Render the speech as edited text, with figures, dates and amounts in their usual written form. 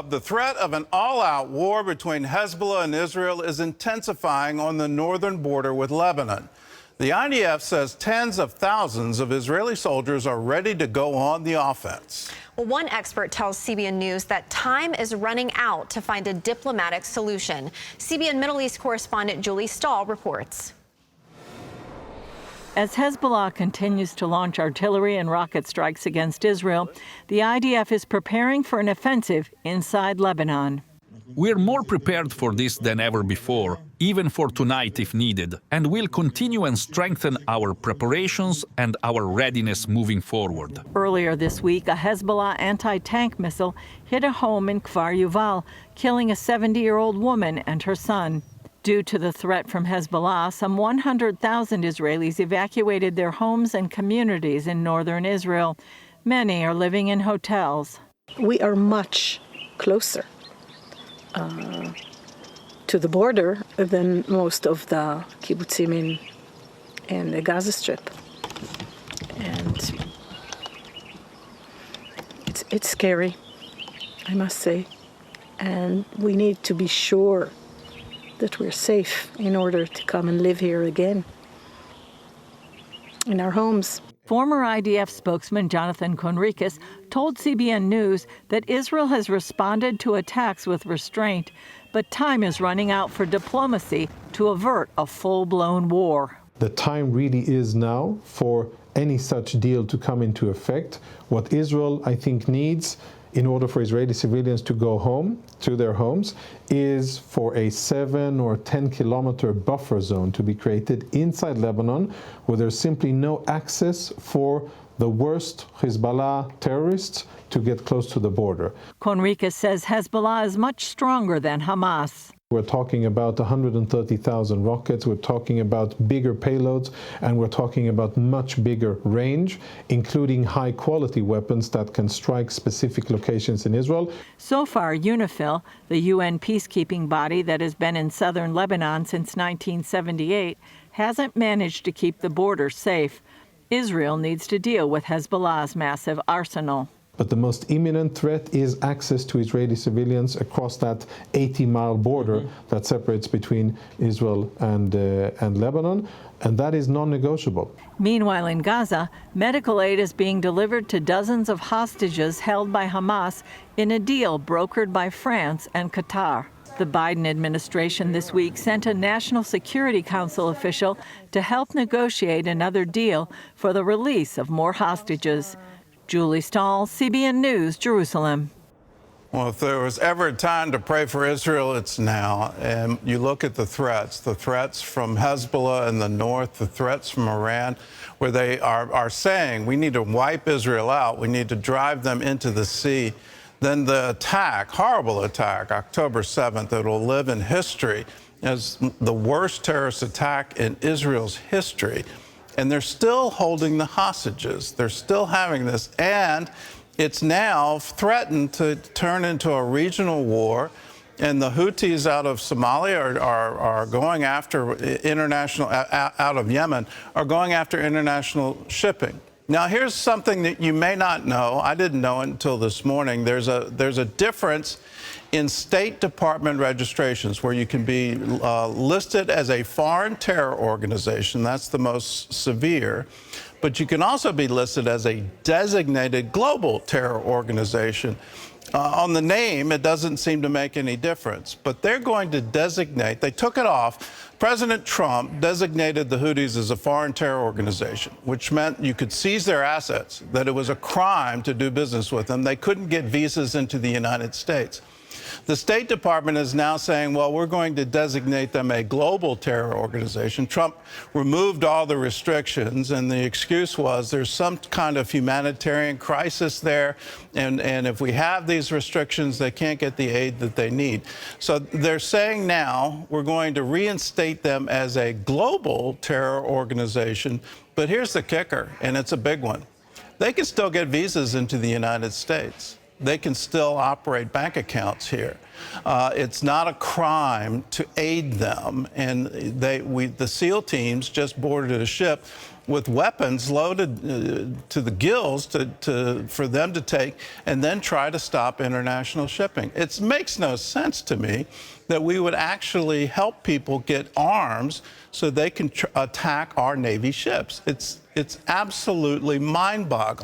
The threat of an all-out war between Hezbollah and Israel is intensifying on the northern border with Lebanon. The IDF says tens of thousands of Israeli soldiers are ready to go on the offense. Well, one expert tells CBN News that time is running out to find a diplomatic solution. CBN Middle East correspondent Julie Stahl reports. As Hezbollah continues to launch artillery and rocket strikes against Israel, the IDF is preparing for an offensive inside Lebanon. We're more prepared for this than ever before, even for tonight if needed, and we'll continue and strengthen our preparations and our readiness moving forward. Earlier this week, a Hezbollah anti-tank missile hit a home in Kfar Yuval, killing a 70-year-old woman and her son. Due to the threat from Hezbollah, some 100,000 Israelis evacuated their homes and communities in northern Israel. Many are living in hotels. We are much closer to the border than most of the kibbutzim in the Gaza Strip. And it's scary, I must say. And we need to be sure that we're safe in order to come and live here again in our homes. Former IDF spokesman Jonathan Conricus told CBN News that Israel has responded to attacks with restraint, but time is running out for diplomacy to avert a full-blown war. The time really is now for any such deal to come into effect. What Israel, I think, needs in order for Israeli civilians to go home to their homes is for a 7 or 10 kilometer buffer zone to be created inside Lebanon, where there's simply no access for the worst Hezbollah terrorists to get close to the border. Conricus says Hezbollah is much stronger than Hamas. We're talking about 130,000 rockets, we're talking about bigger payloads, and we're talking about much bigger range, including high-quality weapons that can strike specific locations in Israel. So far, UNIFIL, the UN peacekeeping body that has been in southern Lebanon since 1978, hasn't managed to keep the border safe. Israel needs to deal with Hezbollah's massive arsenal. But the most imminent threat is access to Israeli civilians across that 80-mile border that separates between Israel and Lebanon, and that is non-negotiable. Meanwhile, in Gaza, medical aid is being delivered to dozens of hostages held by Hamas in a deal brokered by France and Qatar. The Biden administration this week sent a National Security Council official to help negotiate another deal for the release of more hostages. Julie Stahl, CBN News, Jerusalem. Well, if there was ever a time to pray for Israel, it's now. And you look at the threats from Hezbollah in the north, the threats from Iran, where they are saying we need to wipe Israel out, we need to drive them into the sea. Then the attack, horrible attack, October 7th, that will live in history as the worst terrorist attack in Israel's history. And they're still holding the hostages. They're still having this. And it's now threatened to turn into a regional war. And the Houthis out of Somalia are going after international, out of Yemen, are going after international shipping. Now, here's something that you may not know. I didn't know it until this morning. There's a difference in State Department registrations where you can be listed as a foreign terror organization. That's the most severe. But you can also be listed as a designated global terror organization. On the name, it doesn't seem to make any difference. But they're going to designate, they took it off. President Trump designated the Houthis as a foreign terror organization, which meant you could seize their assets, that it was a crime to do business with them. They couldn't get visas into the United States. The State Department is now saying, well, we're going to designate them a global terror organization. Trump removed all the restrictions, and the excuse was there's some kind of humanitarian crisis there, and if we have these restrictions, they can't get the aid that they need. So they're saying now we're going to reinstate them as a global terror organization. But here's the kicker, and it's a big one. They can still get visas into the United States. They can still operate bank accounts here. It's not a crime to aid them. And the SEAL teams just boarded a ship with weapons loaded to the gills for them to take and then try to stop international shipping. It makes no sense to me that we would actually help people get arms so they can attack our Navy ships. It's absolutely mind-boggling.